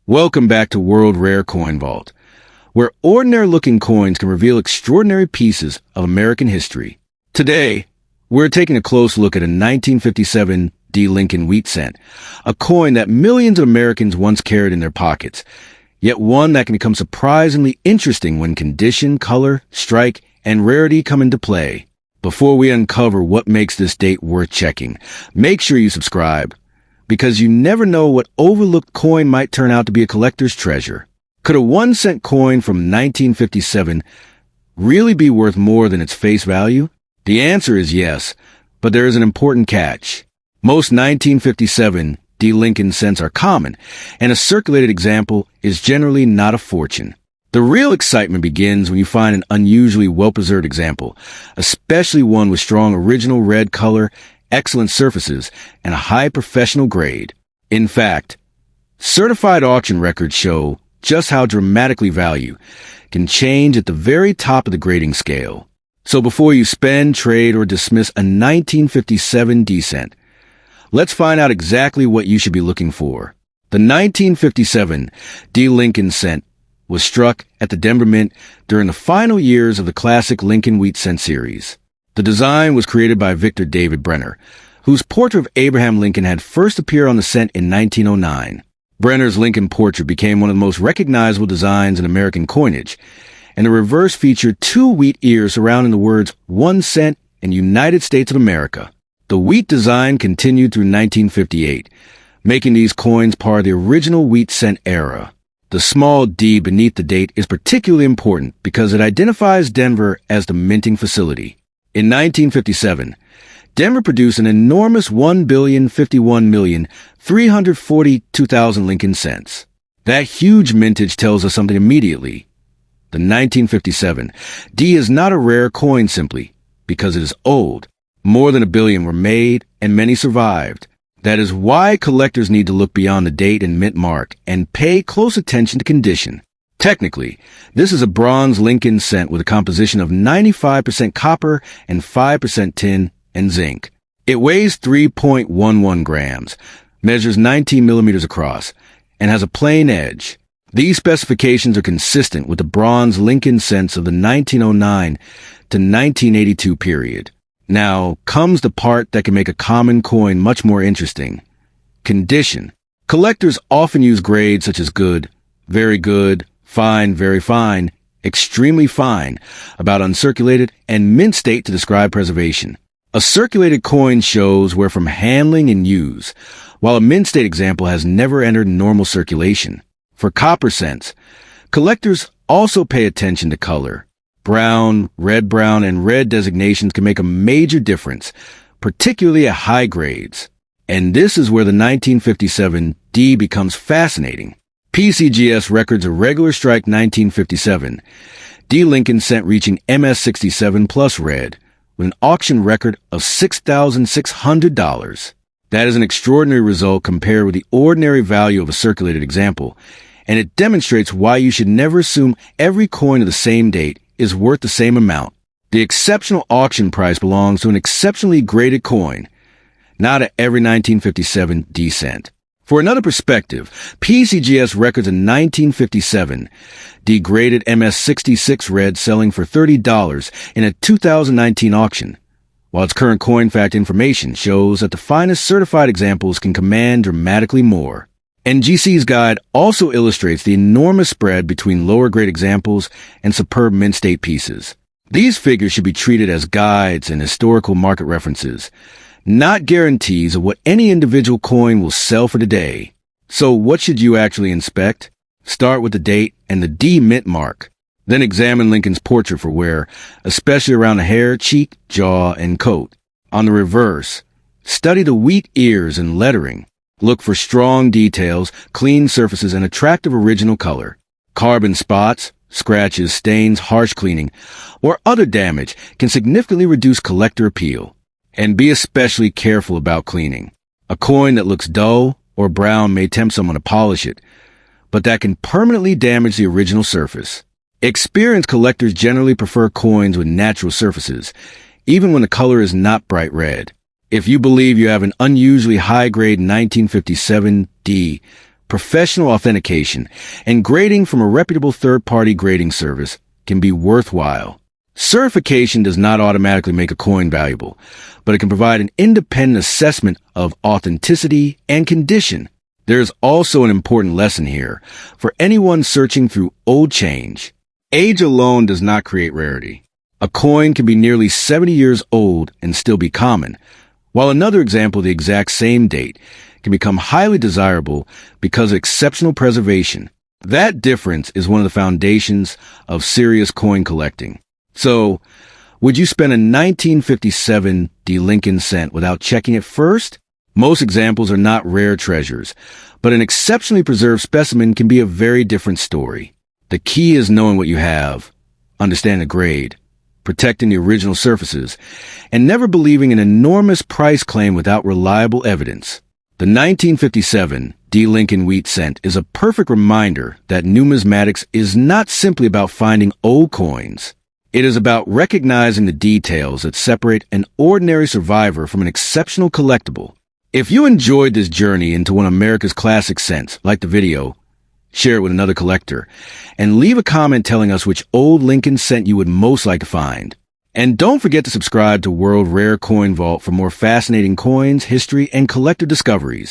Welcome back to World Rare Coin Vault, where ordinary-looking coins can reveal extraordinary pieces of American history. Today, we're taking a close look at a 1957 D. Lincoln wheat cent, a coin that millions of Americans once carried in their pockets, yet one that can become surprisingly interesting when condition, color, strike, and rarity come into play. Before we uncover what makes this date worth checking, make sure you subscribe, because you never know what overlooked coin might turn out to be a collector's treasure. Could a 1-cent coin from 1957 really be worth more than its face value? The answer is yes, but there is an important catch. Most 1957 D. Lincoln cents are common, and a circulated example is generally not a fortune. The real excitement begins when you find an unusually well-preserved example, especially one with strong original red color, excellent surfaces, and a high professional grade. In fact, certified auction records show just how dramatically value can change at the very top of the grading scale. So before you spend, trade, or dismiss a 1957 D cent, let's find out exactly what you should be looking for. The 1957 D. Lincoln cent was struck at the Denver Mint during the final years of the classic Lincoln wheat cent series. The design was created by Victor David Brenner, whose portrait of Abraham Lincoln had first appeared on the cent in 1909. Brenner's Lincoln portrait became one of the most recognizable designs in American coinage, and the reverse featured two wheat ears surrounding the words 1 cent and United States of America. The wheat design continued through 1958, making these coins part of the original wheat cent era. The small D beneath the date is particularly important because it identifies Denver as the minting facility. In 1957, Denver produced an enormous 1,051,342,000 Lincoln cents. That huge mintage tells us something immediately. The 1957 D is not a rare coin simply because it is old. More than 1 billion were made, and many survived. That is why collectors need to look beyond the date and mint mark and pay close attention to condition. Technically, this is a bronze Lincoln cent with a composition of 95% copper and 5% tin and zinc. It weighs 3.11 grams, measures 19 millimeters across, and has a plain edge. These specifications are consistent with the bronze Lincoln cents of the 1909 to 1982 period. Now comes the part that can make a common coin much more interesting. Condition. Collectors often use grades such as good, very good, fine, very fine, extremely fine, about uncirculated, and mint state to describe preservation. A circulated coin shows where from handling and use, while a mint state example has never entered normal circulation. For copper cents, collectors also pay attention to color. Brown, and red designations can make a major difference, particularly at high grades. And this is where the 1957 D becomes fascinating. PCGS records a regular strike 1957, D. Lincoln cent reaching MS67 plus red, with an auction record of $6,600. That is an extraordinary result compared with the ordinary value of a circulated example, and it demonstrates why you should never assume every coin of the same date is worth the same amount. The exceptional auction price belongs to an exceptionally graded coin, not at every 1957 D cent. For another perspective, PCGS records a 1957 degraded MS66 red selling for $30 in a 2019 auction, while its current coin fact information shows that the finest certified examples can command dramatically more. NGC's guide also illustrates the enormous spread between lower-grade examples and superb mint state pieces. These figures should be treated as guides and historical market references, not guarantees of what any individual coin will sell for today. So what should you actually inspect? Start with the date and the D mint mark. Then examine Lincoln's portrait for wear, especially around the hair, cheek, jaw, and coat. On the reverse, study the wheat ears and lettering. Look for strong details, clean surfaces, and attractive original color. Carbon spots, scratches, stains, harsh cleaning, or other damage can significantly reduce collector appeal. And be especially careful about cleaning. A coin that looks dull or brown may tempt someone to polish it, but that can permanently damage the original surface. Experienced collectors generally prefer coins with natural surfaces, even when the color is not bright red. If you believe you have an unusually high-grade 1957 D, professional authentication, and grading from a reputable third-party grading service can be worthwhile. Certification does not automatically make a coin valuable, but it can provide an independent assessment of authenticity and condition. There is also an important lesson here for anyone searching through old change. Age alone does not create rarity. A coin can be nearly 70 years old and still be common, while another example of the exact same date can become highly desirable because of exceptional preservation. That difference is one of the foundations of serious coin collecting. So, would you spend a 1957 D. Lincoln cent without checking it first? Most examples are not rare treasures, but an exceptionally preserved specimen can be a very different story. The key is knowing what you have, understanding the grade, protecting the original surfaces, and never believing an enormous price claim without reliable evidence. The 1957 D. Lincoln wheat cent is a perfect reminder that numismatics is not simply about finding old coins. It is about recognizing the details that separate an ordinary survivor from an exceptional collectible. If you enjoyed this journey into one of America's classic cents, like the video, share it with another collector, and leave a comment telling us which old Lincoln cent you would most like to find. And don't forget to subscribe to World Rare Coin Vault for more fascinating coins, history, and collector discoveries.